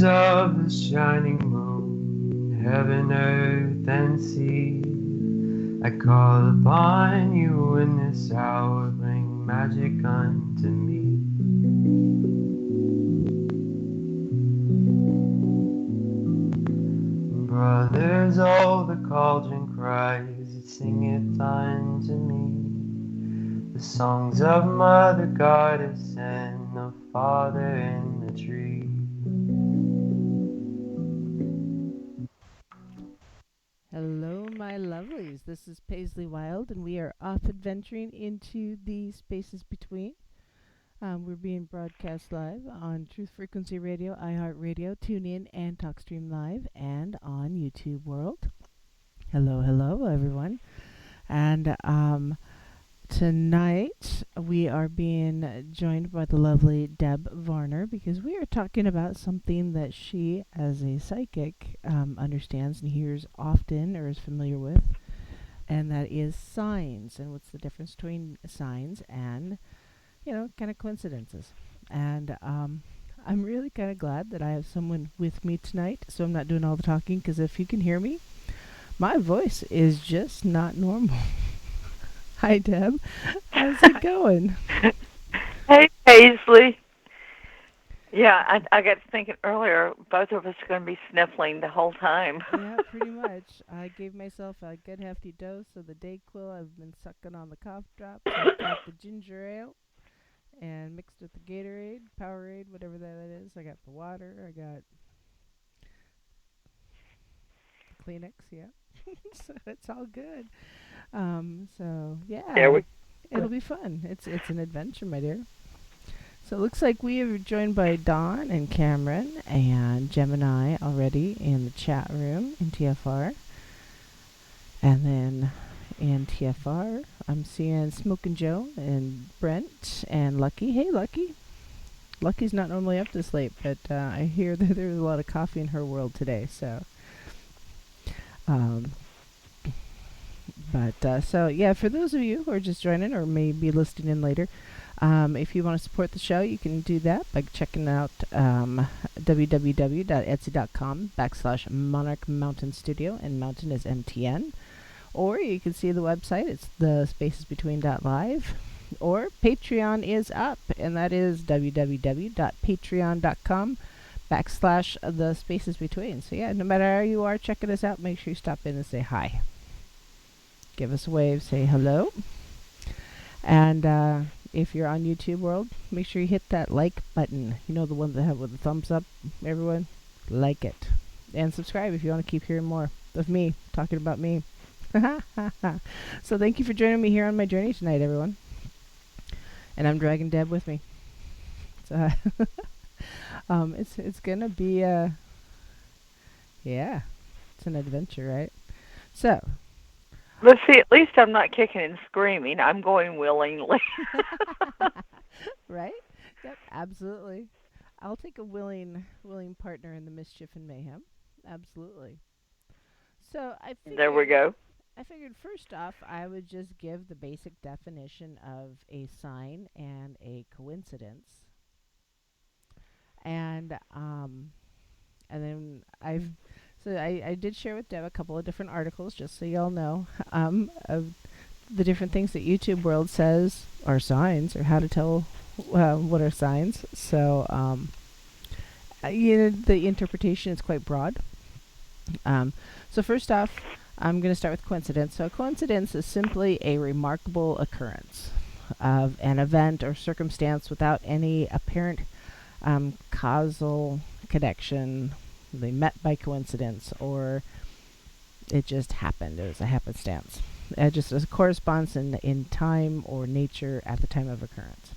colors of the shining moon, heaven, earth, and sea, I call upon you in this hour, bring magic unto me. Brothers, oh, the cauldron cries, it singeth unto me the songs of Mother Goddess and of Father in the tree. Hello, my lovelies. This is Paisley Wild, and we are off adventuring into the spaces between. We're being broadcast live on Truth Frequency Radio, iHeartRadio, TuneIn, and TalkStream Live, and on YouTube World. Hello, hello, everyone. And tonight we are being joined by the lovely Deb Varner because we are talking about something that she, as a psychic, understands and hears often or is familiar with, and that is signs and what's the difference between signs and, kind of coincidences. And I'm really kind of glad that I have someone with me tonight, so I'm not doing all the talking, because if you can hear me, my voice is just not normal. Hi, Deb. How's it going? Hey, Paisley. Yeah, I got to thinking earlier, both of us are going to be sniffling the whole time. Yeah, pretty much. I gave myself a good hefty dose of the Dayquil. I've been sucking on the cough drops. I've got the ginger ale and mixed with the Gatorade, Powerade, whatever that is. I got the water. I got the Kleenex, yeah. So it's all good. So There yeah, we it'll be fun. It's an adventure, my dear. So it looks like we are joined by Dawn and Cameron and Gemini already in the chat room in TFR. And then in TFR, I'm seeing Smokin' Joe and Brent and Lucky. Hey, Lucky. Lucky's not normally up this late, but I hear that there's a lot of coffee in her world today. So, so yeah, for those of you who are just joining or may be listening in later, if you want to support the show, you can do that by checking out www.etsy.com/Monarch Mountain Studio, and Mountain is MTN. Or you can see the website, it's the spacesbetween.live. Or Patreon is up, and that is www.patreon.com/the spaces between. So yeah, no matter how you are checking us out, make sure you stop in and say hi. Give us a wave, say hello. And if you're on YouTube World, make sure you hit that like button. You know, the one that have with the thumbs up, everyone? Like it. And subscribe if you want to keep hearing more of me, talking about me. So thank you for joining me here on my journey tonight, everyone. And I'm dragging Deb with me. So it's gonna be it's an adventure, right? So let's see. At least I'm not kicking and screaming. I'm going willingly. Right? Yep, absolutely. I'll take a willing partner in the mischief and mayhem. Absolutely. So There we go. I figured first off, I would just give the basic definition of a sign and a coincidence. And then I did share with Deb a couple of different articles, just so y'all know, of the different things that YouTube World says are signs, or how to tell what are signs. So the interpretation is quite broad. So first off, I'm going to start with coincidence. So a coincidence is simply a remarkable occurrence of an event or circumstance without any apparent causal connection. They met by coincidence, or it just happened. It was a happenstance. It just corresponds in time or nature at the time of occurrence.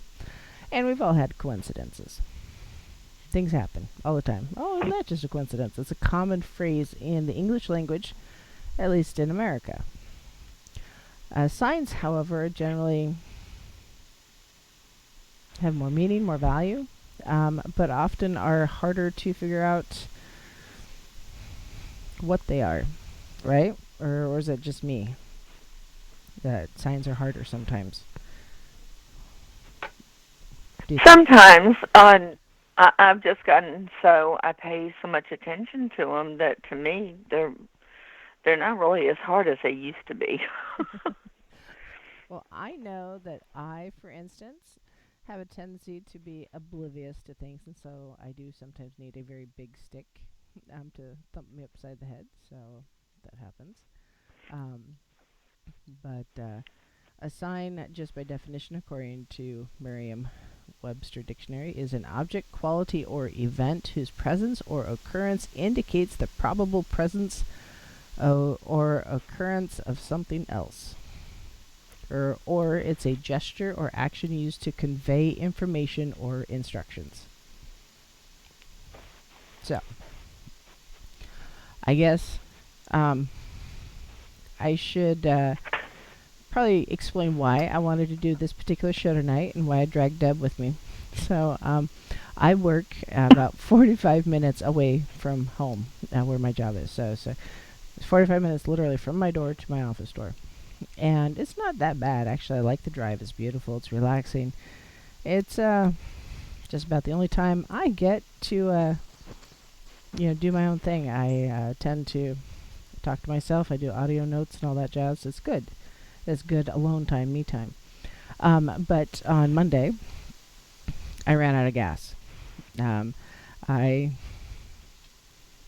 And we've all had coincidences. Things happen all the time. Oh, it's not just a coincidence. It's a common phrase in the English language, at least in America. Signs, however, generally have more meaning, more value, but often are harder to figure out what they are, right? Or is it just me that signs are harder sometimes? Sometimes, I've just gotten so I pay so much attention to them that to me they're not really as hard as they used to be. Well, I know that I, for instance, have a tendency to be oblivious to things, and so I do sometimes need a very big stick to thump me upside the head. So that happens. Um, but a sign, just by definition, according to Merriam-Webster Dictionary, is an object, quality, or event whose presence or occurrence indicates the probable presence or occurrence of something else. Or it's a gesture or action used to convey information or instructions. So, I guess um, I should probably explain why I wanted to do this particular show tonight and why I dragged Deb with me. So, I work about 45 minutes away from home, where my job is. So it's 45 minutes literally from my door to my office door. And it's not that bad, actually. I like the drive. It's beautiful. It's relaxing. It's just about the only time I get to, do my own thing. I tend to talk to myself. I do audio notes and all that jazz. It's good. It's good alone time, me time. But on Monday, I ran out of gas. I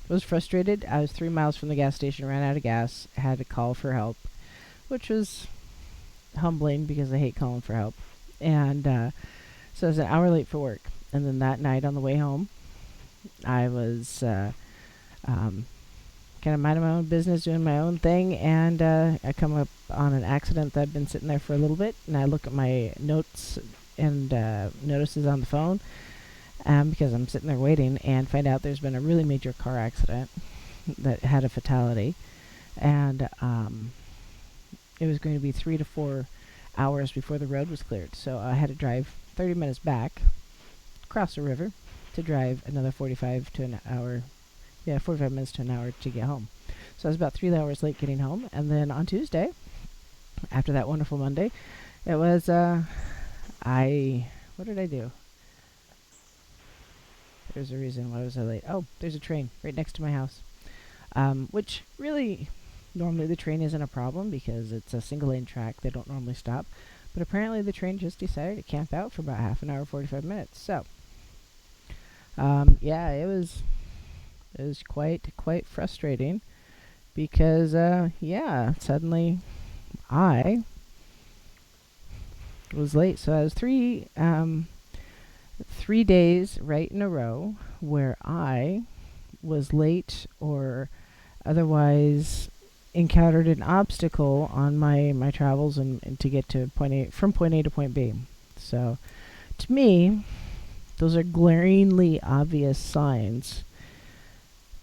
was frustrated. I was 3 miles from the gas station, ran out of gas, had to call for help, which was humbling because I hate calling for help. And so I was an hour late for work. And then that night on the way home, I was kind of minding my own business, doing my own thing, and I come up on an accident that had been sitting there for a little bit. And I look at my notes and notices on the phone because I'm sitting there waiting, and find out there's been a really major car accident that had a fatality. And it was going to be 3 to 4 hours before the road was cleared. So I had to drive 30 minutes back, cross the river, to drive another 45 to an hour. Yeah, 45 minutes to an hour to get home. So I was about 3 hours late getting home. And then on Tuesday, after that wonderful Monday, it was, what did I do? There's a reason why was I late. Oh, there's a train right next to my house. Which really, normally the train isn't a problem because it's a single lane track. They don't normally stop. But apparently the train just decided to camp out for about half an hour, 45 minutes. So, yeah, it was quite frustrating because, suddenly I was late. So I was 3 days right in a row where I was late or otherwise encountered an obstacle on my travels and to get to from point A to point B. So to me, those are glaringly obvious signs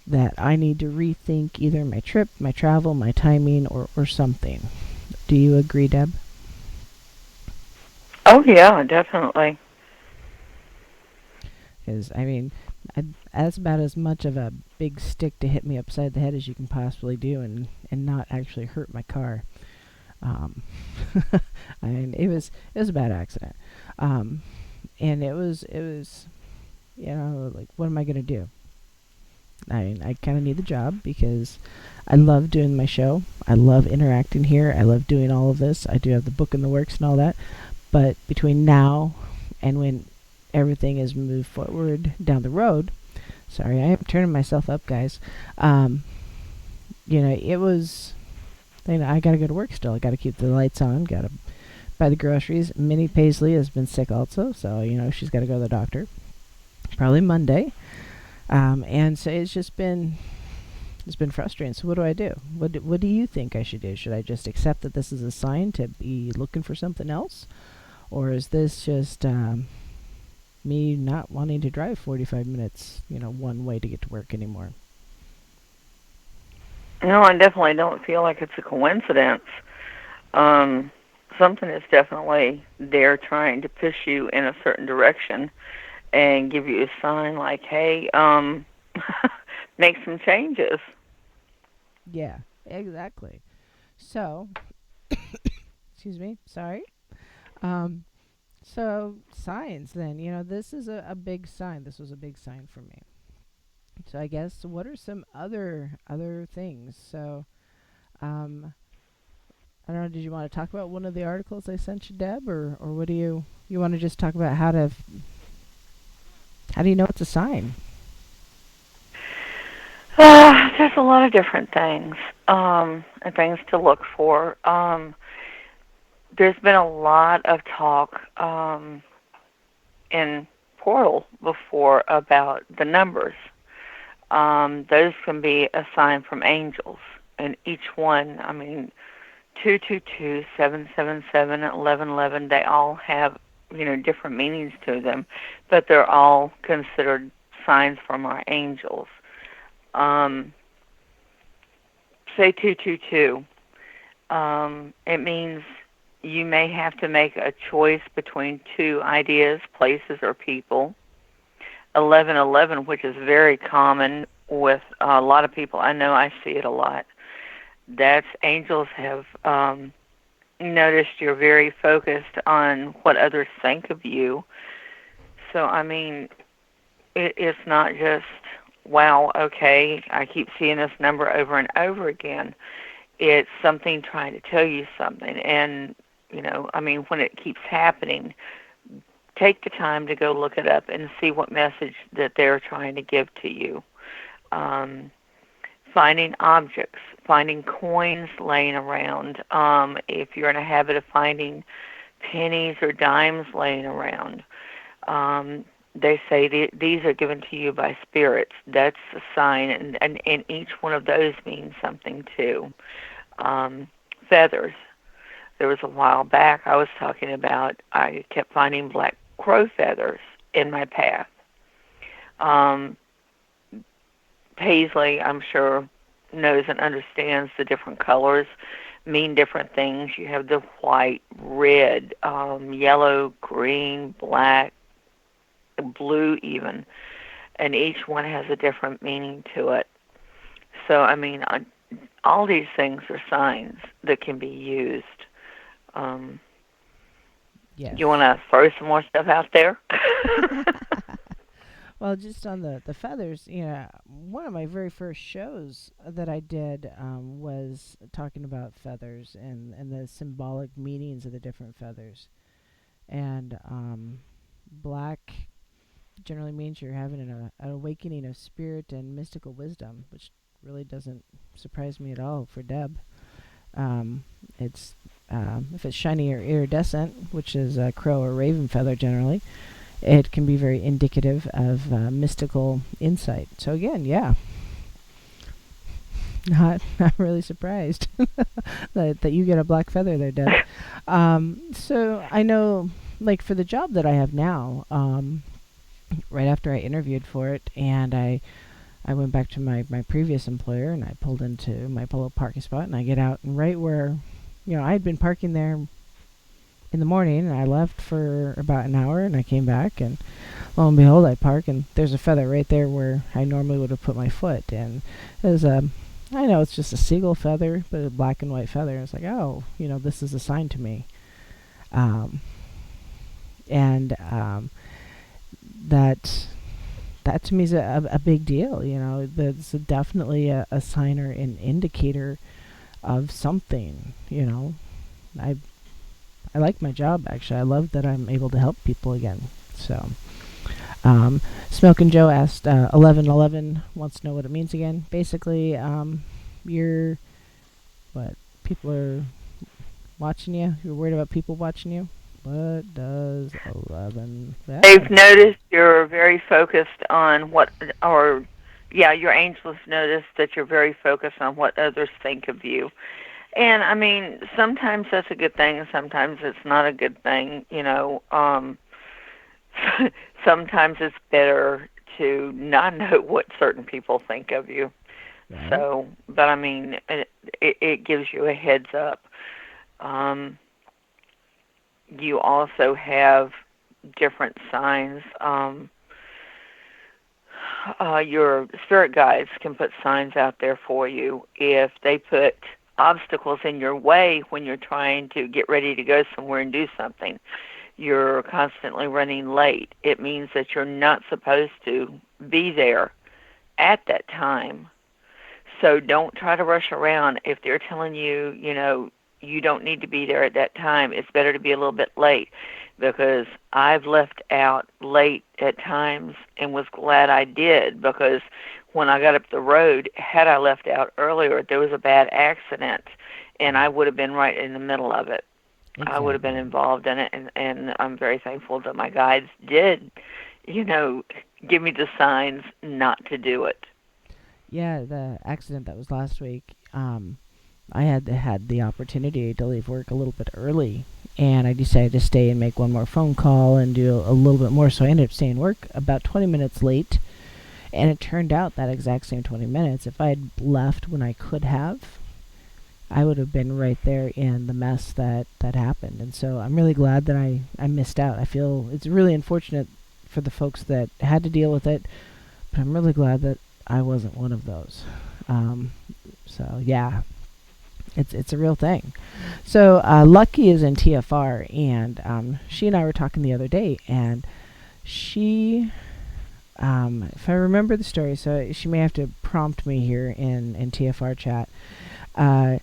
that I need to rethink either my trip, my travel, my timing, or something. Do you agree, Deb? Oh yeah, definitely. Because, I mean, that's about as much of a big stick to hit me upside the head as you can possibly do and not actually hurt my car. Um, I mean, it was a bad accident. And it was, like, what am I going to do? I kind of need the job because I love doing my show. I love interacting here. I love doing all of this. I do have the book in the works and all that. But between now and when everything is moved forward down the road, sorry, I am turning myself up, guys. It was, I got to go to work still. I got to keep the lights on. Got to buy the groceries. Minnie Paisley has been sick also, so, she's got to go to the doctor. Probably Monday. And so it's been frustrating. So what do I do? What do you think I should do? Should I just accept that this is a sign to be looking for something else? Or is this just me not wanting to drive 45 minutes, one way to get to work anymore? No, I definitely don't feel like it's a coincidence. Something is definitely there trying to push you in a certain direction and give you a sign like, hey, make some changes. Yeah, exactly. So, excuse me, sorry. Um, So signs, then, this is a big sign. This was a big sign for me. So I guess what are some other things? So I don't know. Did you want to talk about one of the articles I sent you, Deb, or what do you want to just talk about how do you know it's a sign? There's a lot of different things and things to look for. There's been a lot of talk in Portal before about the numbers. Those can be a sign from angels, and each one, 222, 777, 1111, they all have, different meanings to them, but they're all considered signs from our angels. Um, say 222, it means you may have to make a choice between two ideas, places, or people. 1111, which is very common with a lot of people. I know I see it a lot. That's angels have noticed you're very focused on what others think of you. So, it's not just, wow, okay, I keep seeing this number over and over again. It's something trying to tell you something. And, when it keeps happening, take the time to go look it up and see what message that they're trying to give to you. Um, Finding objects, finding coins laying around. If you're in a habit of finding pennies or dimes laying around, they say these are given to you by spirits. That's a sign, and each one of those means something too. Feathers. There was a while back I was talking about, I kept finding black crow feathers in my path. Um, Paisley, I'm sure, knows and understands the different colors mean different things. You have the white, red, yellow, green, black, blue even, and each one has a different meaning to it. So, all these things are signs that can be used. Um, you want Yes. to throw some more stuff out there? Well, just on the feathers, one of my very first shows that I did was talking about feathers and the symbolic meanings of the different feathers. And black generally means you're having an awakening of spirit and mystical wisdom, which really doesn't surprise me at all for Deb. It's if it's shiny or iridescent, which is a crow or raven feather generally, it can be very indicative of mystical insight. So again, yeah, not really surprised that you get a black feather there, Deb. So I know, like for the job that I have now, right after I interviewed for it, and I went back to my previous employer, and I pulled into my little parking spot, and I get out, and right where, I had been parking there in the morning, and I left for about an hour, and I came back, and lo and behold, I park, and there's a feather right there where I normally would have put my foot, and it was I know it's just a seagull feather, but a black and white feather. It's like, oh, this is a sign to me, um, and that that to me is a big deal. That's definitely a sign or an indicator of something. I I like my job, actually. I love that I'm able to help people again. So, Smokin' Joe asked 1111 wants to know what it means again. Basically, you're what people are watching you. You're worried about people watching you. What does 11? They've noticed you're very focused on your angels notice that you're very focused on what others think of you. And sometimes that's a good thing, and sometimes it's not a good thing. Sometimes it's better to not know what certain people think of you. Right. So, but it gives you a heads up. You also have different signs. Your spirit guides can put signs out there for you if they put obstacles in your way when you're trying to get ready to go somewhere and do something. you're constantly running late. It means that you're not supposed to be there at that time. So don't try to rush around. If they're telling you, you don't need to be there at that time, it's better to be a little bit late, because I've left out late at times and was glad I did, because when I got up the road, had I left out earlier, there was a bad accident and I would have been right in the middle of it. I would have been Exactly. involved in it, and I'm very thankful that my guides did, you know, give me the signs not to do it. Yeah, the accident that was last week. I had the opportunity to leave work a little bit early, and I decided to stay and make one more phone call and do a little bit more. So I ended up staying work about 20 minutes late, and it turned out that exact same 20 minutes. If I had left when I could have, I would have been right there in the mess that happened. And so I'm really glad that I missed out. I feel it's really unfortunate for the folks that had to deal with it, but I'm really glad that I wasn't one of those. Um, so yeah, it's a real thing. So Lucky is in TFR, and she and I were talking the other day, and she, if I remember the story, so she may have to prompt me here in TFR chat. Uh,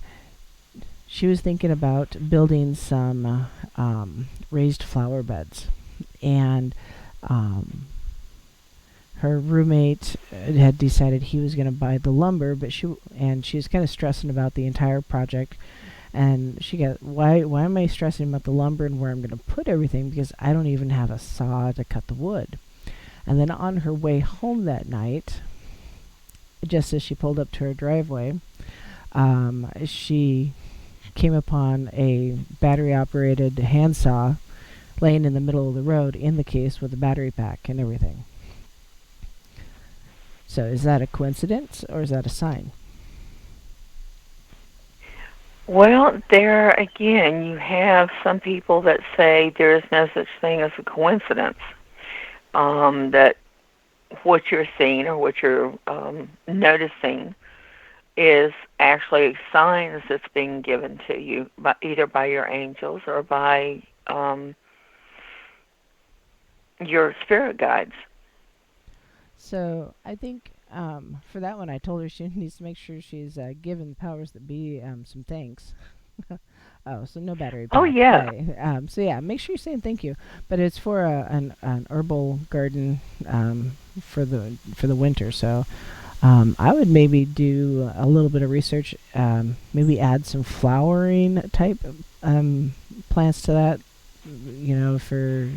she was thinking about building some raised flower beds, and um, her roommate had decided he was going to buy the lumber, but she was kind of stressing about the entire project. And she got, why am I stressing about the lumber and where I'm going to put everything, because I don't even have a saw to cut the wood. And then on her way home that night, just as she pulled up to her driveway, she came upon a battery operated handsaw laying in the middle of the road in the case with a battery pack and everything. So is that a coincidence or is that a sign? Well, there again, you have some people that say there is no such thing as a coincidence. That what you're seeing or what you're noticing is actually signs that's being given to you, by, either by your angels or by your spirit guides. So I think for that one, I told her she needs to make sure she's given the powers that be some thanks. Oh, so no battery Oh, pack. yeah. Okay. So yeah, make sure you're saying thank you. But it's for an herbal garden for the winter. So I would maybe do a little bit of research. Maybe add some flowering type plants to that. For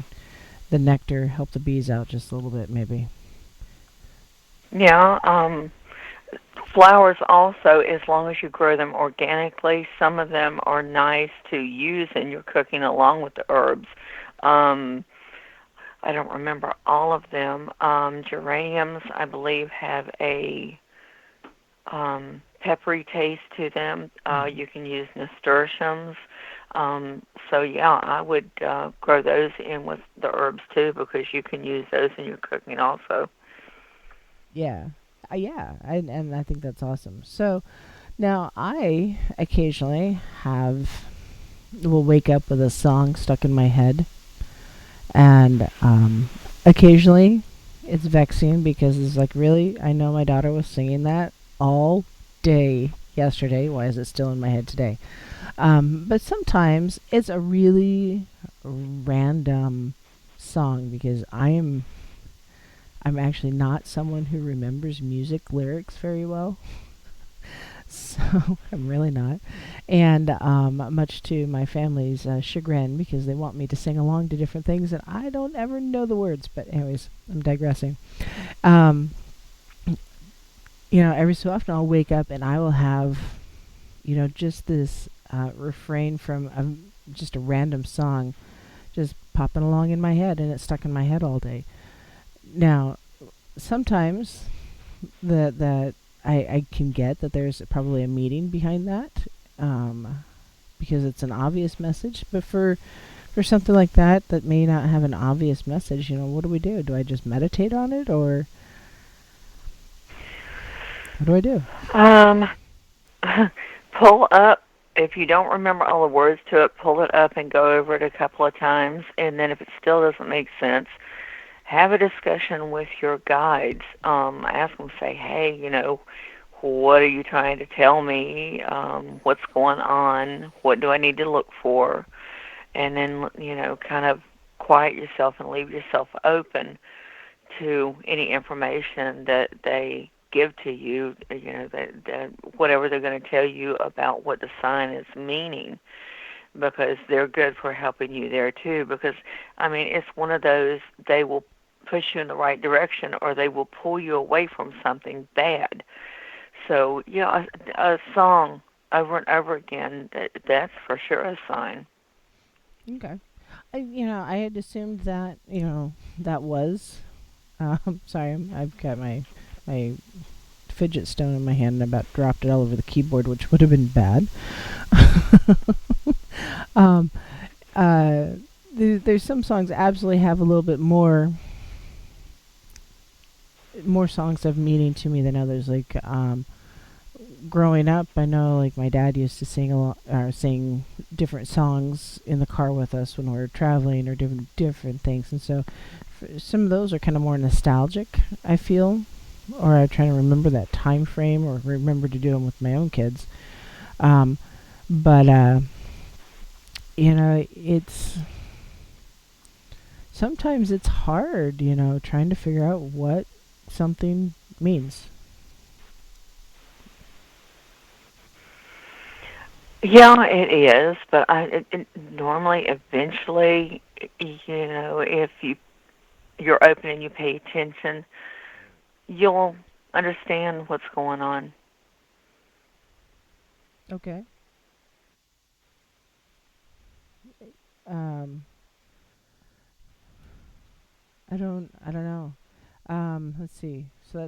the nectar, help the bees out just a little bit, maybe. Yeah. Flowers also, as long as you grow them organically, some of them are nice to use in your cooking along with the herbs. Um, I don't remember all of them. Geraniums, I believe, have a peppery taste to them. You can use nasturtiums. So yeah, I would grow those in with the herbs too, because you can use those in your cooking also. Yeah. And I think that's awesome. So now I occasionally will wake up with a song stuck in my head, and occasionally it's vexing because it's like, really, I know my daughter was singing that all day yesterday. Why is it still in my head today? But sometimes it's a really random song because I'm actually not someone who remembers music lyrics very well. So I'm really not. And much to my family's chagrin, because they want me to sing along to different things and I don't ever know the words. But anyways, I'm digressing. Um, every so often I'll wake up and I will have, just this refrain from just a random song just popping along in my head, and it's stuck in my head all day. Now, sometimes that I can get that there's probably a meaning behind that, because it's an obvious message. But for something like that may not have an obvious message, what do we do? Do I just meditate on it, or what do I do? Um, pull up if you don't remember all the words to it, pull it up and go over it a couple of times. And then if it still doesn't make sense, have a discussion with your guides. Ask them, say, hey, what are you trying to tell me? What's going on? What do I need to look for? And then, kind of quiet yourself and leave yourself open to any information that they give to you, that whatever they're going to tell you about what the sign is meaning, because they're good for helping you there too. Because, it's one of those, they will push you in the right direction or they will pull you away from something bad. So, a song over and over again, that's for sure a sign. Okay. I had assumed that, that was. Sorry, I've got my fidget stone in my hand and about dropped it all over the keyboard, which would have been bad. um, there's some songs absolutely have a little bit more songs have meaning to me than others. Like growing up, I know like my dad used to sing different songs in the car with us when we were traveling or different things, and so some of those are kind of more nostalgic, I feel, or I try to remember that time frame or remember to do them with my own kids. But it's sometimes it's hard, trying to figure out what something means. Yeah, it is, but normally, eventually, if you're open and you pay attention, you'll understand what's going on. Okay. Um, I don't know. Let's see. So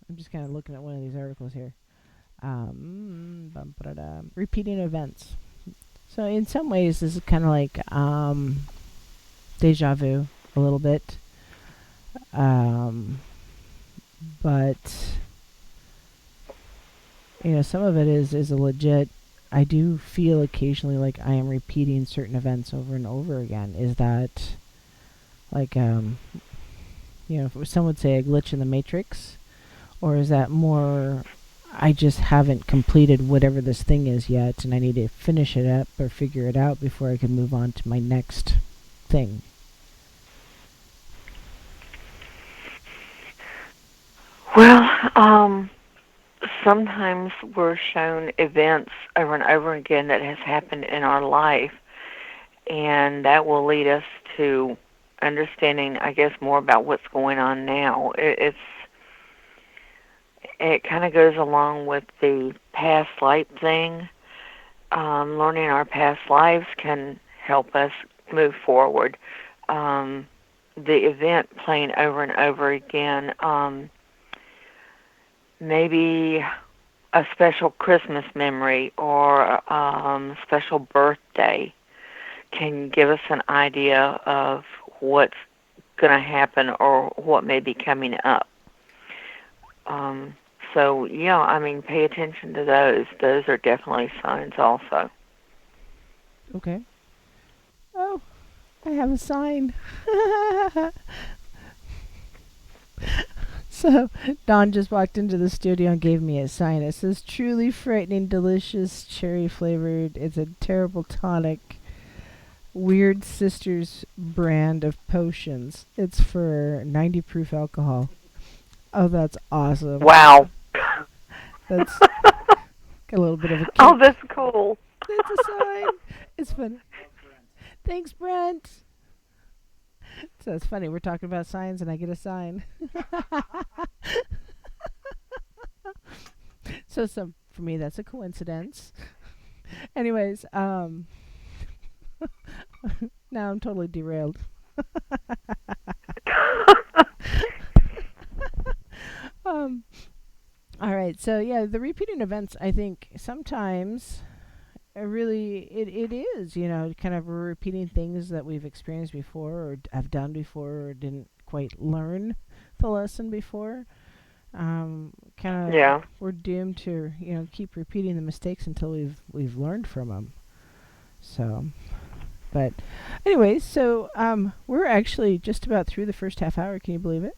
I'm just kind of looking at one of these articles here. Repeating events. So in some ways, this is kind of like deja vu a little bit. But some of it is a legit. I do feel occasionally like I am repeating certain events over and over again. Is that like some would say a glitch in the matrix, or is that more I just haven't completed whatever this thing is yet, and I need to finish it up or figure it out before I can move on to my next thing? Well, sometimes we're shown events over and over again that has happened in our life, and that will lead us to understanding, I guess, more about what's going on now. It kind of goes along with the past life thing. Learning our past lives can help us move forward. The event playing over and over again, maybe a special Christmas memory or special birthday can give us an idea of what's going to happen or what may be coming up. So, pay attention to those. Those are definitely signs also. Okay. Oh, I have a sign. So, Dawn just walked into the studio and gave me a sign. It says, truly frightening, delicious, cherry flavored. It's a terrible tonic. Weird Sisters brand of potions. It's for 90 proof alcohol. Oh, that's awesome. Wow. That's got a little bit of a kick. Oh, that's cool. That's a sign. It's funny. Thanks, Brent. So it's funny. We're talking about signs, and I get a sign. So for me, that's a coincidence. Anyways, now I'm totally derailed. All right. So yeah, the repeating events. I think sometimes it is, kind of repeating things that we've experienced before or have done before or didn't quite learn the lesson before. Kind of, Yeah. we're doomed to keep repeating the mistakes until we've learned from them. So, but anyways, so we're actually just about through the first half hour. Can you believe it?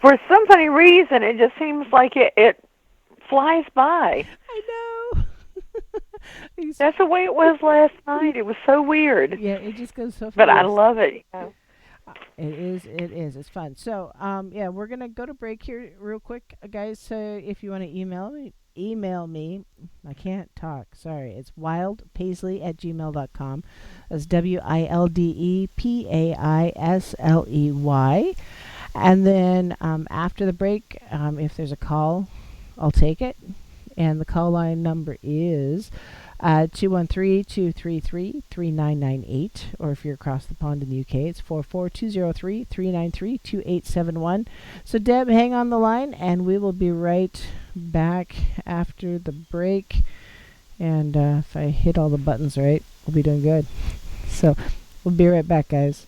For some funny reason, it just seems like it flies by. I know. That's the way it was last night. It was so weird. Yeah, it just goes so fast. But I love it. It is. It is. It's fun. So, yeah, we're gonna go to break here real quick, guys. So, if you want to email me. I can't talk. Sorry. It's wildpaisley@gmail.com. That's WILDEPAISLEY. And then after the break, if there's a call, I'll take it. And the call line number is 213-233-3998, or if you're across the pond in the UK, it's 44203-393-2871. So Deb, hang on the line, and we will be right back after the break. And if I hit all the buttons right, we'll be doing good. So we'll be right back, guys.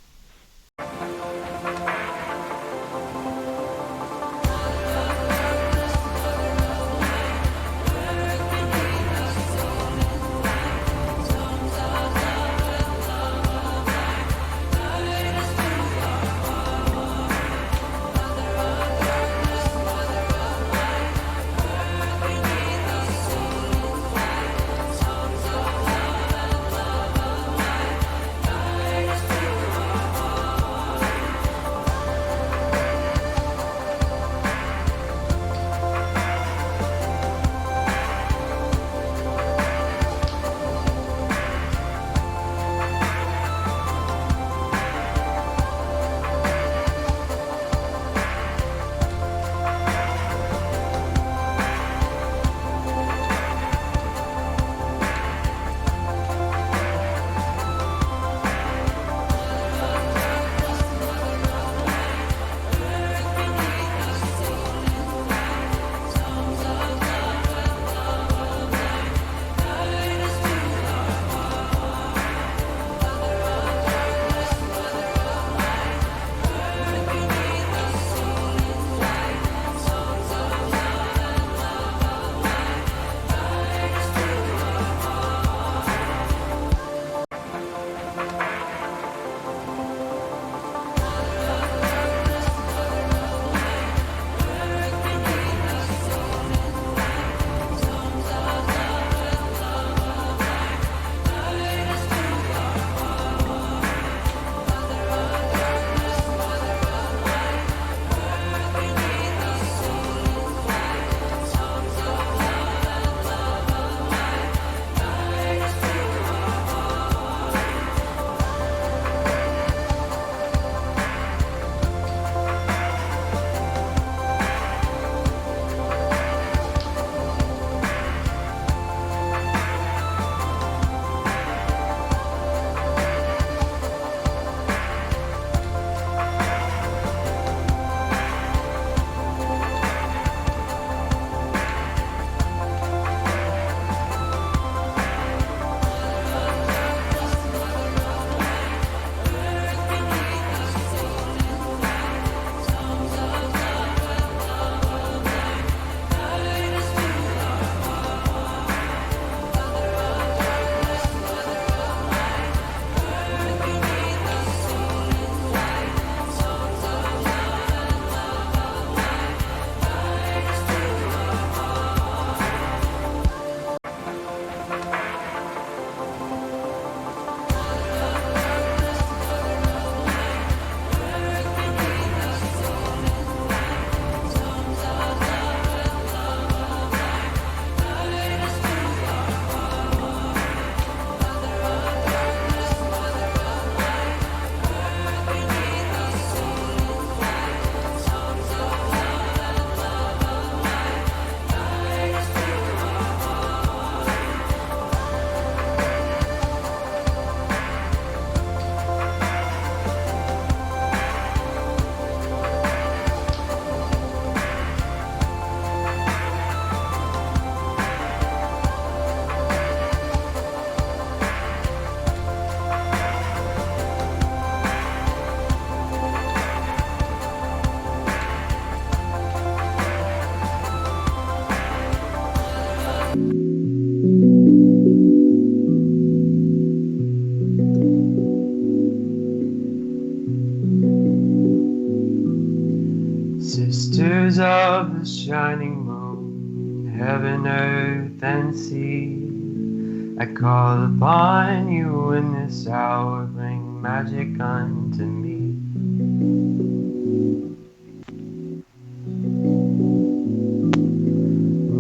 Masters of the shining moon, heaven, earth, and sea, I call upon you in this hour, bring magic unto me.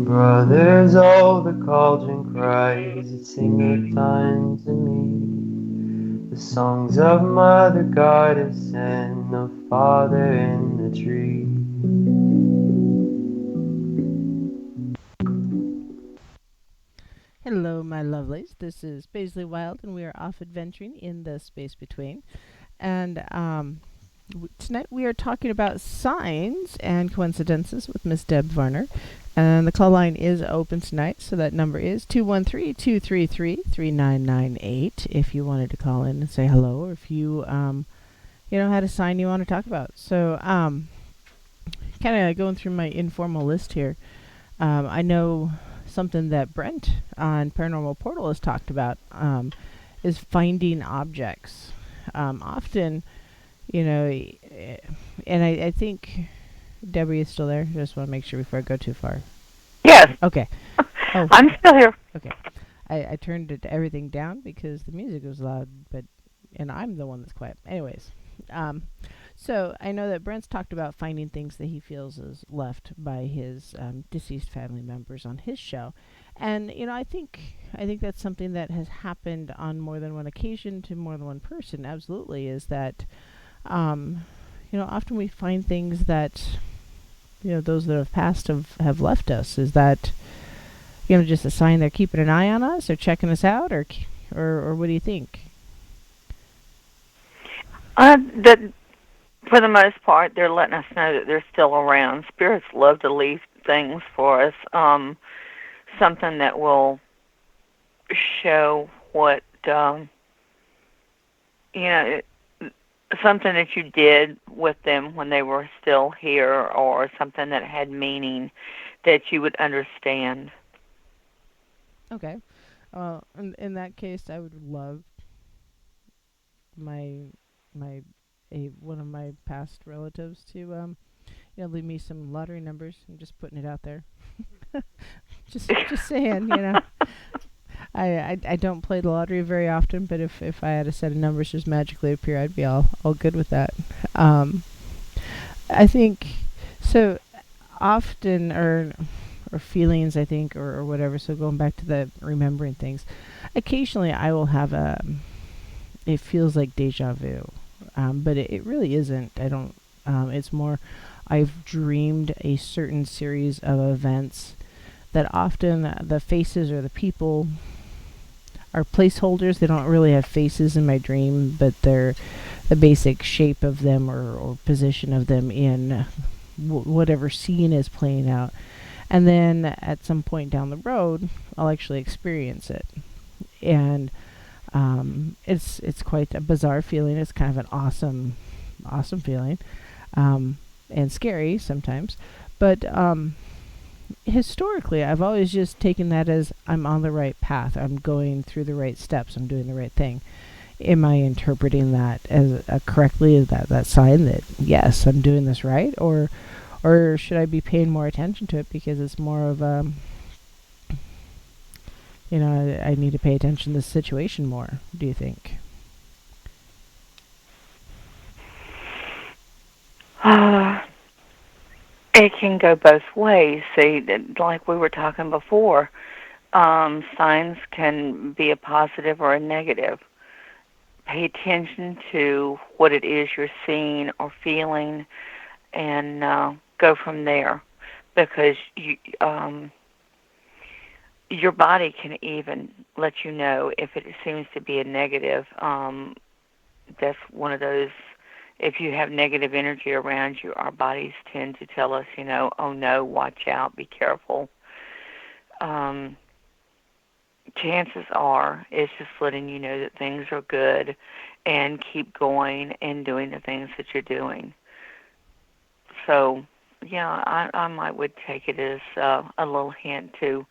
Brothers, oh, the cauldron cries, it singeth unto me the songs of Mother Goddess and of Father in the tree. Hello, my lovelies. This is Paisley Wild, and we are off adventuring in the space between. And tonight we are talking about signs and coincidences with Miss Deb Varner. And the call line is open tonight, so that number is 213-233-3998 if you wanted to call in and say hello, or if you, had a sign you want to talk about. So kind of going through my informal list here. I know something that Brent on Paranormal Portal has talked about is finding objects. Often, and I think Debbie is still there. Just want to make sure before I go too far. Yes. Okay. Oh, I'm still here. okay. I turned everything down because the music was loud, and I'm the one that's quiet. Anyways, so I know that Brent's talked about finding things that he feels is left by his deceased family members on his show, and I think that's something that has happened on more than one occasion to more than one person. Absolutely, is that often we find things that those that have passed have left us. Is that just a sign they're keeping an eye on us or checking us out, or what do you think? That for the most part, they're letting us know that they're still around. Spirits love to leave things for us. Something that will show what something that you did with them when they were still here, or something that had meaning that you would understand. Okay. In that case, I would love one of my past relatives to leave me some lottery numbers. I'm just putting it out there. just saying, I don't play the lottery very often, but if I had a set of numbers just magically appear, I'd be all good with that. I think so often, or feelings, I think, or whatever. So going back to the remembering things, occasionally I will have it feels like deja vu, but it really isn't. I don't. It's more, I've dreamed a certain series of events that often the faces or the people are placeholders. They don't really have faces in my dream, but they're the basic shape of them or position of them in whatever scene is playing out. And then at some point down the road, I'll actually experience it. And it's quite a bizarre feeling. It's kind of an awesome feeling, and scary sometimes. But historically, I've always just taken that as I'm on the right path. I'm going through the right steps. I'm doing the right thing. Am I interpreting that as correctly? Is that sign that yes, I'm doing this right, or should I be paying more attention to it because it's more of I need to pay attention to the situation more? Do you think? It can go both ways. See, like we were talking before, signs can be a positive or a negative. Pay attention to what it is you're seeing or feeling, and go from there, because your body can even let you know if it seems to be a negative. That's one of those. If you have negative energy around you, our bodies tend to tell us, oh no, watch out, be careful. Chances are it's just letting you know that things are good, and keep going and doing the things that you're doing. So, yeah, I might would take it as a little hint to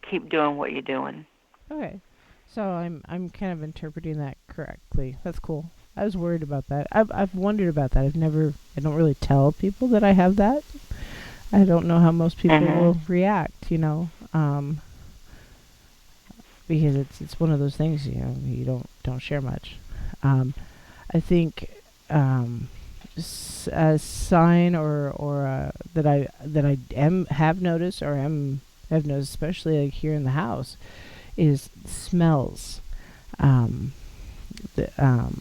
keep doing what you're doing. Okay, so I'm kind of interpreting that correctly. That's cool. I was worried about that. I've wondered about that. I don't really tell people that I have that. I don't know how most people Mhm. will react, because it's one of those things, you don't share much. Um, I think a sign or that I am have noticed or am have noticed, especially like here in the house, is smells. Um,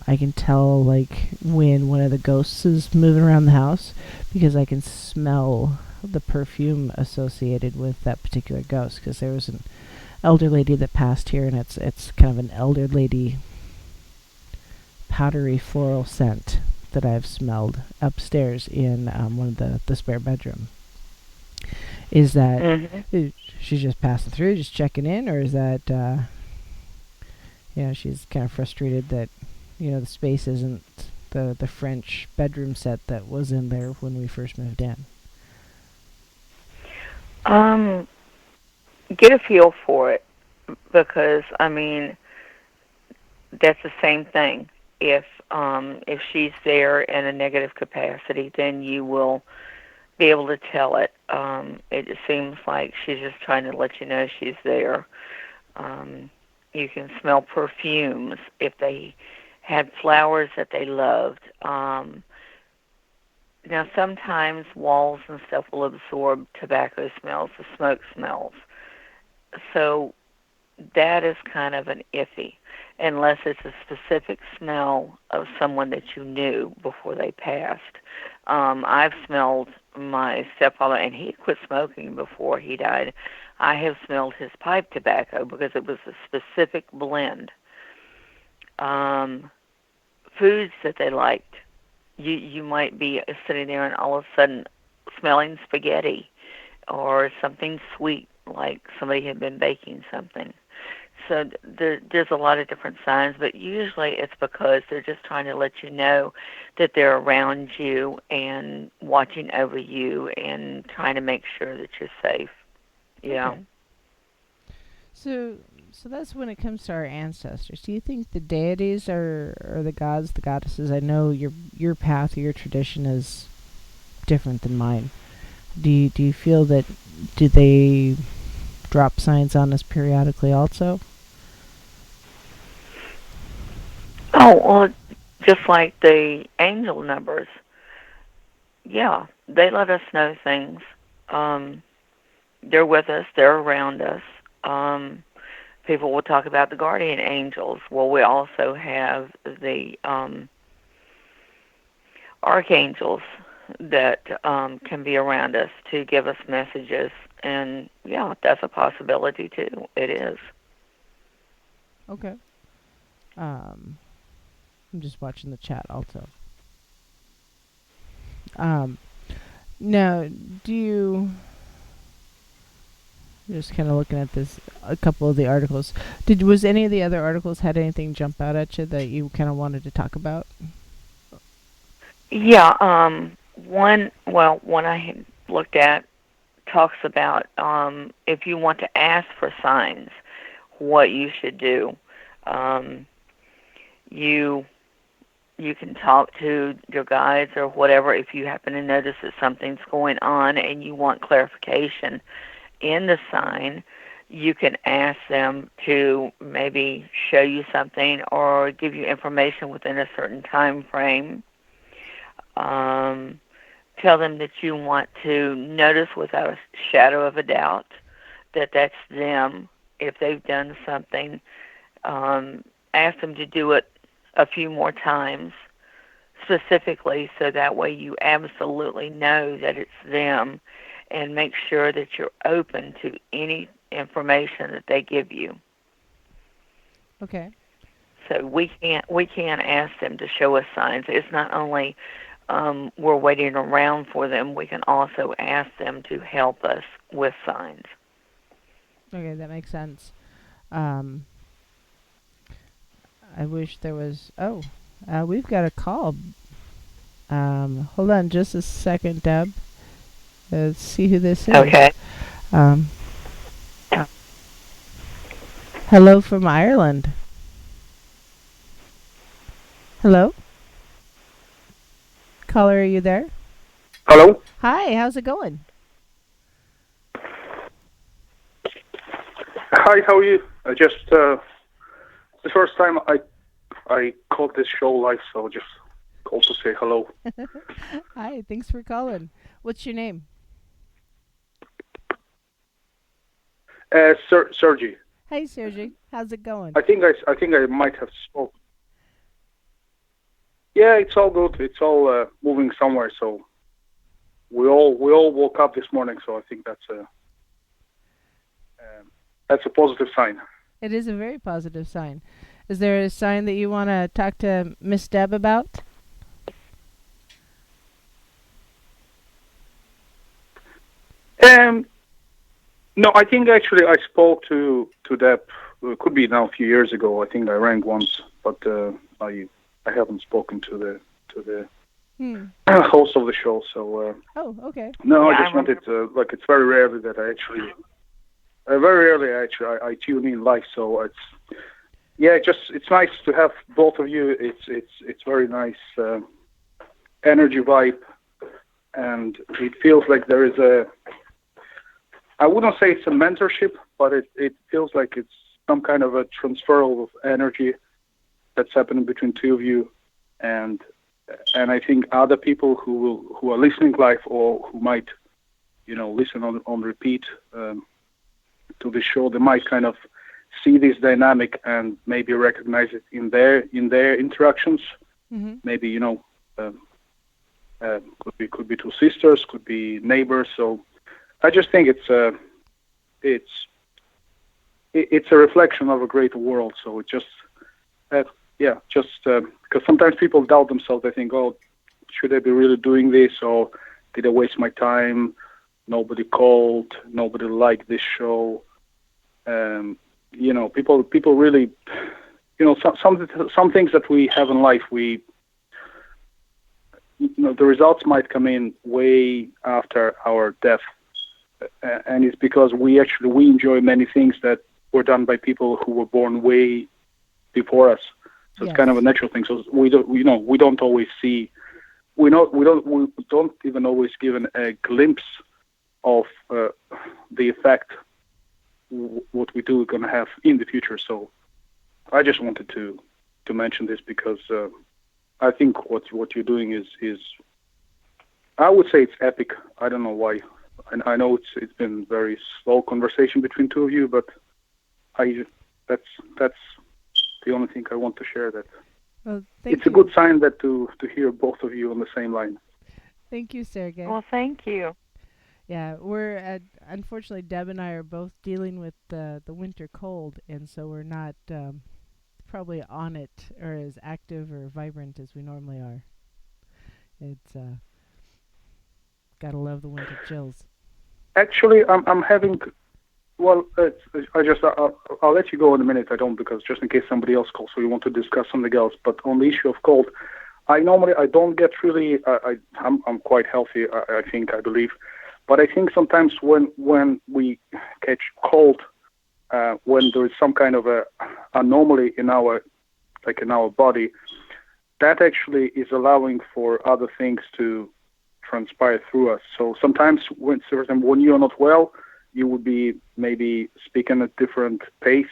I can tell like when one of the ghosts is moving around the house because I can smell the perfume associated with that particular ghost. Because there was an elder lady that passed here, and it's kind of an elder lady powdery floral scent that I've smelled upstairs in one of the spare bedroom. Is that Mhm. she's just passing through, just checking in, or is that she's kind of frustrated that the space isn't the French bedroom set that was in there when we first moved in. Um, get a feel for it because I mean that's the same thing. If she's there in a negative capacity, then you will be able to tell it. It just seems like she's just trying to let you know she's there. Um, you can smell perfumes if they had flowers that they loved. Now, sometimes walls and stuff will absorb tobacco smells, the smoke smells. So that is kind of an iffy, unless it's a specific smell of someone that you knew before they passed. I've smelled my stepfather, and he had quit smoking before he died. I have smelled his pipe tobacco because it was a specific blend. Um, Foods that they liked. You might be sitting there and all of a sudden smelling spaghetti or something sweet, like somebody had been baking something. So there's a lot of different signs, but usually it's because they're just trying to let you know that they're around you and watching over you and trying to make sure that you're safe. Yeah. Okay. So, that's when it comes to our ancestors. Do you think the deities are the gods, the goddesses? I know your path, your tradition is different than mine. Do you feel that do they drop signs on us periodically also? Oh, well, just like the angel numbers. Yeah, they let us know things. Um, they're with us. They're around us. Um, People will talk about the guardian angels. Well, we also have the archangels that can be around us to give us messages. And yeah, that's a possibility too. It is. Okay. Um, I'm just watching the chat also. Um, Now, do you just kind of looking at this a couple of the articles? Was any of the other articles had anything jump out at you that you kind of wanted to talk about? Yeah. One I had looked at talks about if you want to ask for signs, what you should do. Um, you you can talk to your guides or whatever if you happen to notice that something's going on and you want clarification in the sign. You can ask them to maybe show you something or give you information within a certain time frame. Um, Tell them that you want to notice without a shadow of a doubt that that's them. If they've done something, ask them to do it a few more times specifically so that way you absolutely know that it's them, and make sure that you're open to any information that they give you. Okay. So we can't ask them to show us signs. It's not only we're waiting around for them, we can also ask them to help us with signs. Okay, that makes sense. Um, I wish there was. Oh, we've got a call. Hold on just a second, Deb. Let's see who this is. Okay. Um, hello from Ireland. Hello. Caller, are you there? Hello. Hi, how's it going? Hi. How are you? I just the first time I called this show live, so just called to say hello. Hi, thanks for calling. What's your name? Sergey. Hi, Sergey. How's it going? I think I might have spoke. Yeah, it's all good. It's all moving somewhere. So we all woke up this morning. So I think that's a positive sign. It is a very positive sign. Is there a sign that you want to talk to Miss Deb about? Um, no, I think actually I spoke to Deb. It could be now a few years ago. I think I rang once, but I haven't spoken to the Hmm. host of the show. So Oh, okay. no, Yeah, I I just wanted to like it's very rarely that I actually very rarely actually I tune in live. So it's nice to have both of you. It's very nice energy vibe, and it feels like there is a. I wouldn't say it's a mentorship, but it feels like it's some kind of a transfer of energy that's happening between two of you, and I think other people who are listening live or who might listen on repeat to the show, they might kind of see this dynamic and maybe recognize it in their interactions. Mm-hmm. Maybe could be two sisters, could be neighbors. So I just think it's a reflection of a great world. So it just because sometimes people doubt themselves. They think, oh, should I be really doing this, or did I waste my time? Nobody called, nobody liked this show. People really, some things that we have in life, the results might come in way after our death, and it's because we enjoy many things that were done by people who were born way before us. So Yes. it's kind of a natural thing. So we don't always see, we don't even always given a glimpse of the effect what we do is going to have in the future. So I just wanted to mention this because I think what you're doing is I would say it's epic. I don't know why. I know it's been very slow conversation between two of you, but that's the only thing I want to share. That Well, thank it's you. a good sign that to hear both of you on the same line. Thank you, Sergey. Well, thank you. Yeah, we're unfortunately Deb and I are both dealing with the winter cold, and so we're not probably on it or as active or vibrant as we normally are. It's gotta love the winter chills. Actually, I'm having. Well, I'll let you go in a minute. I don't because just in case somebody else calls, so you want to discuss something else. But on the issue of cold, I don't get really. I'm quite healthy. I believe, but I think sometimes when we catch cold, when there is some kind of a anomaly in our body, that actually is allowing for other things to transpire through us. So sometimes when you're not well, you would be maybe speaking at different pace.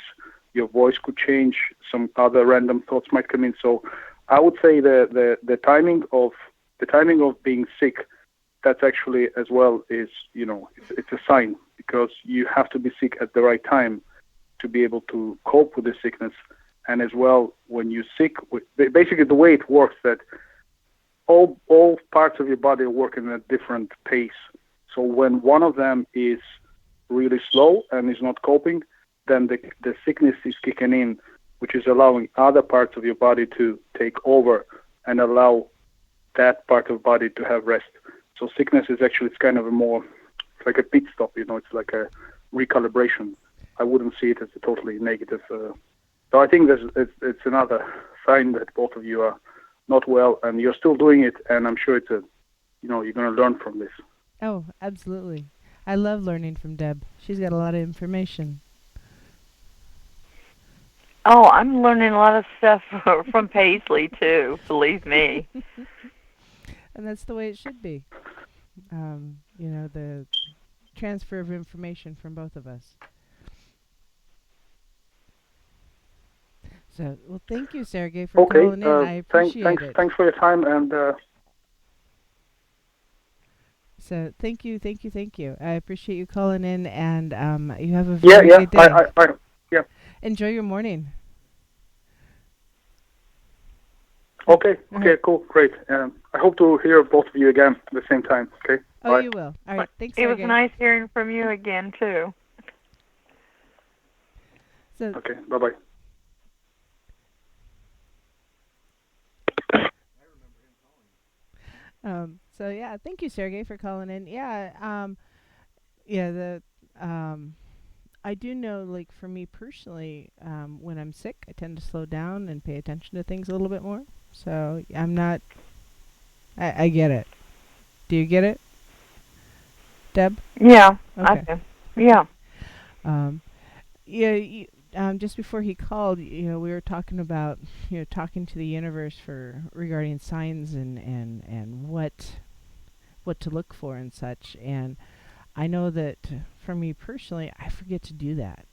Your voice could change. Some other random thoughts might come in. So I would say the timing of being sick, that's actually as well is it's a sign because you have to be sick at the right time to be able to cope with the sickness. And as well, when you're sick, basically the way it works that all parts of your body are working at a different pace. So when one of them is really slow and is not coping, then the sickness is kicking in, which is allowing other parts of your body to take over and allow that part of body to have rest. So sickness is actually it's kind of it's like a pit stop. It's like a recalibration. I wouldn't see it as a totally negative. So I think it's another sign that both of you are not well, and you're still doing it, and I'm sure you're going to learn from this. Oh, absolutely. I love learning from Deb. She's got a lot of information. Oh, I'm learning a lot of stuff from Paisley too. Believe me. And that's the way it should be. The transfer of information from both of us. So, well, thank you, Sergey, for Okay. calling in. I appreciate it. Thanks for your time, and So, thank you, thank you, thank you. I appreciate you calling in, and you have a yeah, very good day. yeah. Enjoy your morning. Okay, cool, great. I hope to hear both of you again at the same time. Okay. Oh, Bye. you will. All right. Thanks, It was Sergey. nice hearing from you again, too. So, Okay. Bye bye. so yeah, thank you, Sergey, for calling in. Yeah. I do know, like for me personally, when I'm sick, I tend to slow down and pay attention to things a little bit more. So I'm not. I get it. Do you get it, Deb? Yeah, Okay. I do. Yeah. Um, yeah. Just before he called, we were talking about, talking to the universe regarding signs and what to look for and such. And I know that for me personally, I forget to do that.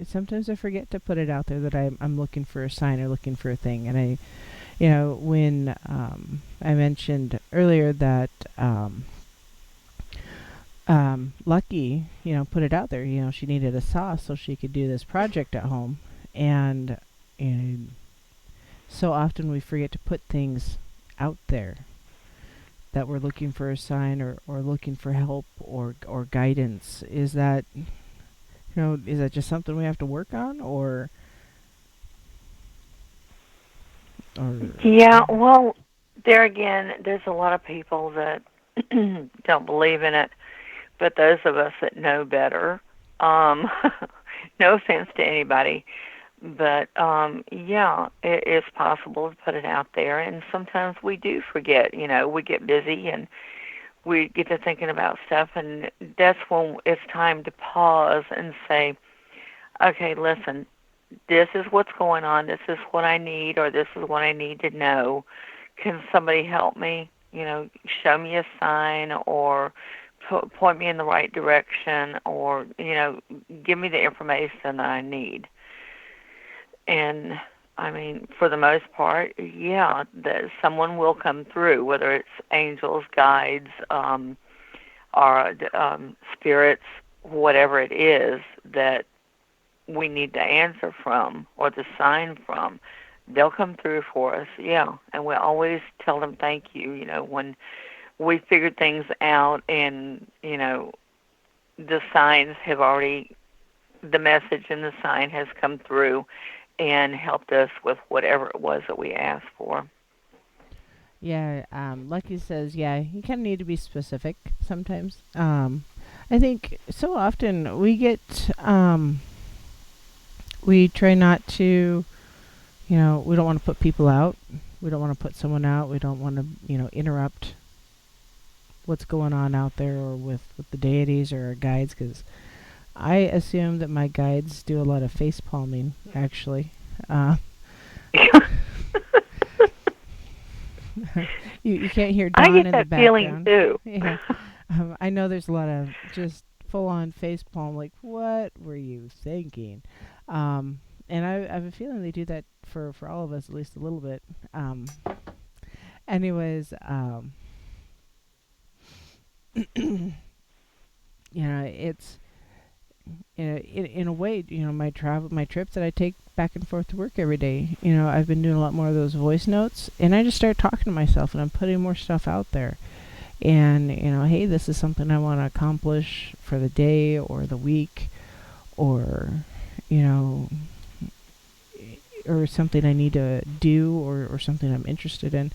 Sometimes I forget to put it out there that I'm looking for a sign or looking for a thing. And when I mentioned earlier that Lucky, put it out there. She needed a saw so she could do this project at home, and so often we forget to put things out there that we're looking for a sign or looking for help or guidance. Is that just something we have to work on, or Yeah, well, there again, there's a lot of people that don't believe in it, but those of us that know better, um, no offense to anybody, but yeah, it is possible to put it out there, and sometimes we do forget. We get busy and we get to thinking about stuff, and that's when it's time to pause and say, okay, listen, this is what's going on, this is what I need, or this is what I need to know. Can somebody help me? Show me a sign, or point me in the right direction, or, give me the information I need. And, I mean, for the most part, yeah, that someone will come through, whether it's angels, guides, or spirits, whatever it is that we need the answer from or the sign from. They'll come through for us, yeah. And we always tell them thank you, when we figured things out and, the signs have already, the message and the sign has come through and helped us with whatever it was that we asked for. Yeah, Lucky says, yeah, you kind of need to be specific sometimes. I think so often we try not to, we don't want to put people out. We don't want to put someone out. We don't want to, interrupt what's going on out there or with the deities or our guides, because I assume that my guides do a lot of face palming, actually. You can't hear Dawn in the background. I get that feeling too. Yeah. I know there's a lot of just full-on face palm, like, what were you thinking? And I have a feeling they do that for all of us, at least a little bit. Anyways, it's in a way, my trips that I take back and forth to work every day, I've been doing a lot more of those voice notes, and I just start talking to myself, and I'm putting more stuff out there. And, hey, this is something I want to accomplish for the day or the week, or, or something I need to do, or something I'm interested in.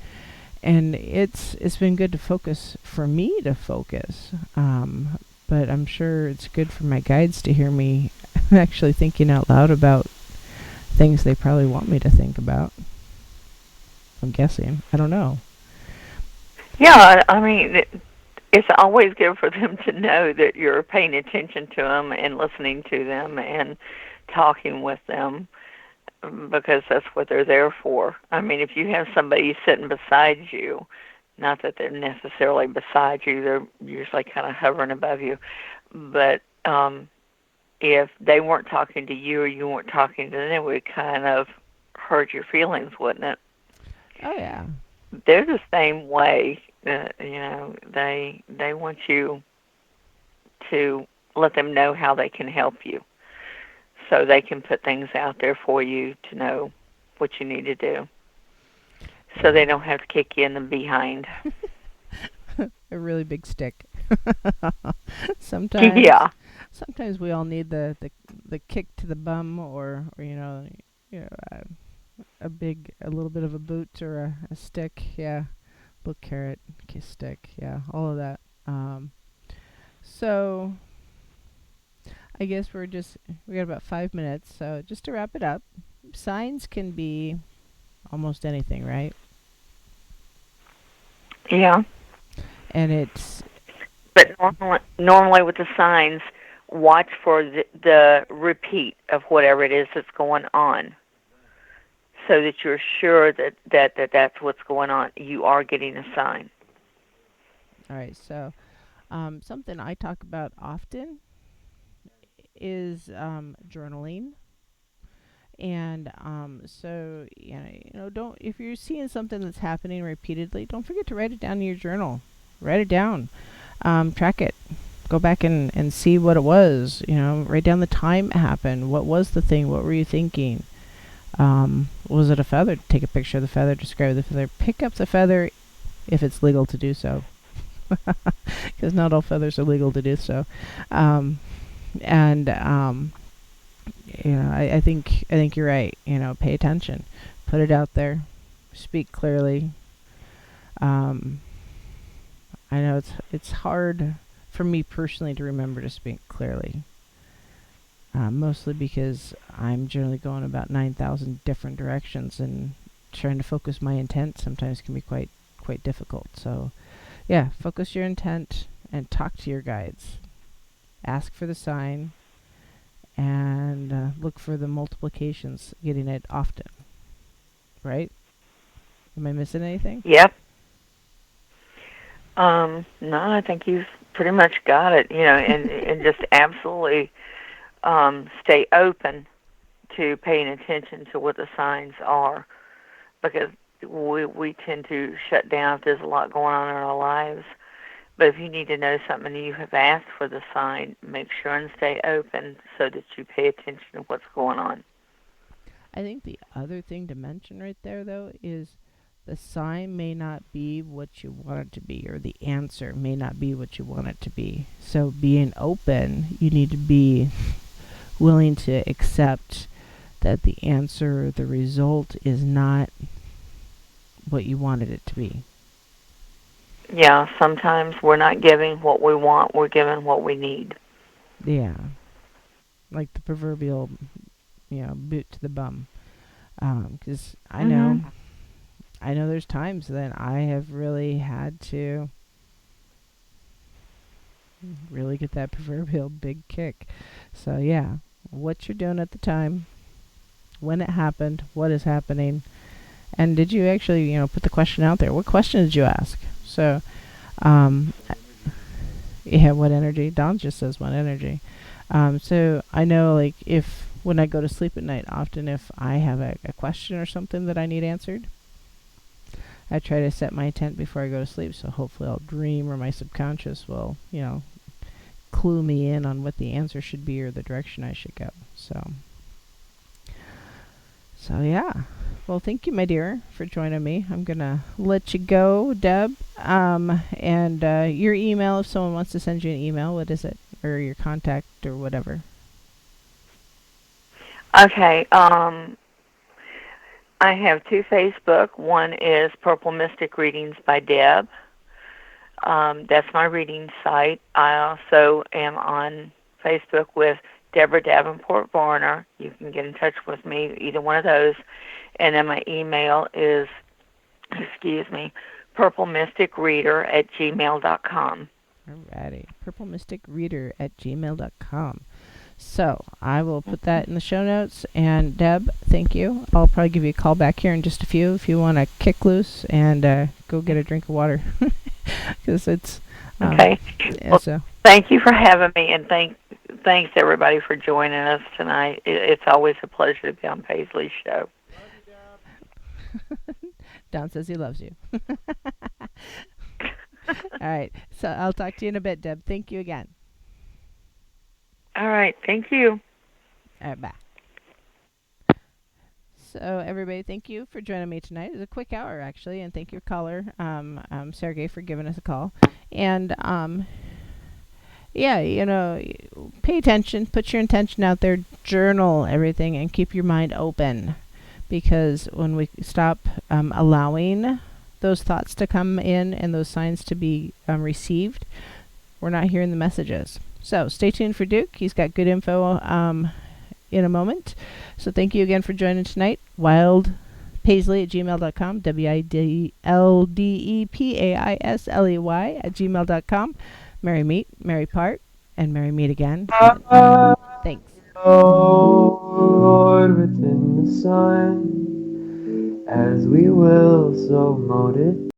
And it's been good to focus, for me to focus. But I'm sure it's good for my guides to hear me actually thinking out loud about things they probably want me to think about. I'm guessing. I don't know. Yeah, I mean, it's always good for them to know that you're paying attention to them and listening to them and talking with them. because that's what they're there for. I mean, if you have somebody sitting beside you, not that they're necessarily beside you, they're usually kind of hovering above you, but if they weren't talking to you or you weren't talking to them, it would kind of hurt your feelings, wouldn't it? Oh yeah. They're the same way. They want you to let them know how they can help you, so they can put things out there for you to know what you need to do, so they don't have to kick you in the behind. A really big stick. sometimes Yeah. sometimes we all need the kick to the bum, or a little bit of a boot or a stick. Yeah, little carrot, kiss stick. Yeah, all of that. So I guess we got about 5 minutes. So just to wrap it up, signs can be almost anything, right? Yeah. And it's But normally with the signs, watch for the repeat of whatever it is that's going on, so that you're sure that's what's going on. You are getting a sign. all right. So something I talk about often is journaling. And so don't, if you're seeing something that's happening repeatedly, don't forget to write it down in your journal. Write it down, track it, go back and see what it was. Write down the time it happened. What was the thing? What were you thinking? Was it a feather? Take a picture of the feather. Describe the feather. Pick up the feather if it's legal to do so, because not all feathers are legal to do so. And I think you're right. Pay attention, put it out there, speak clearly. I know it's hard for me personally to remember to speak clearly, mostly because I'm generally going about 9,000 different directions, and trying to focus my intent sometimes can be quite difficult. So, yeah, focus your intent and talk to your guides. Ask for the sign, and look for the multiplications, getting it often. Right? Am I missing anything? Yep. No, I think you've pretty much got it. And just absolutely stay open to paying attention to what the signs are, because we tend to shut down if there's a lot going on in our lives. But if you need to know something and you have asked for the sign, make sure and stay open so that you pay attention to what's going on. I think the other thing to mention right there, though, is the sign may not be what you want it to be, or the answer may not be what you want it to be. So being open, you need to be willing to accept that the answer, the result, is not what you wanted it to be. Yeah, sometimes we're not giving what we want, we're giving what we need. Yeah. Like the proverbial, boot to the bum. Because I know there's times that I have really had to really get that proverbial big kick. So yeah, what you're doing at the time, when it happened, what is happening, and did you actually, put the question out there? What question did you ask? So, yeah, what energy? Dawn just says what energy. So I know, like, if when I go to sleep at night, often if I have a question or something that I need answered, I try to set my intent before I go to sleep, so hopefully I'll dream, or my subconscious will, clue me in on what the answer should be or the direction I should go. So yeah. Well, thank you, my dear, for joining me. I'm going to let you go, Deb. And your email, if someone wants to send you an email, what is it? Or your contact or whatever. Okay. I have two Facebook. One is Purple Mystic Readings by Deb. That's my reading site. I also am on Facebook with Deborah Davenport Varner. You can get in touch with me, either one of those. And then my email is, purplemysticreader@gmail.com. Alrighty. purplemysticreader@gmail.com. So I will put that in the show notes. And Deb, thank you. I'll probably give you a call back here in just a few if you want to kick loose and go get a drink of water, because it's Okay. yeah, Well, so. thank you for having me, and thanks everybody for joining us tonight. It's always a pleasure to be on Paisley's show. Don says he loves you. All right. So I'll talk to you in a bit, Deb. Thank you again. All right. Thank you. All right. Bye. So everybody, thank you for joining me tonight. It was a quick hour, actually, and thank you, caller, Sergey, for giving us a call. And yeah, pay attention, put your intention out there, journal everything, and keep your mind open. Because when we stop allowing those thoughts to come in and those signs to be received, we're not hearing the messages. So stay tuned for Duke. He's got good info in a moment. So thank you again for joining tonight. wildpaisley@gmail.com, WIDLDEPAISLEY@gmail.com. Merry meet, merry part, and merry meet again. Thanks. Lord, within the sun, as we will, so mote it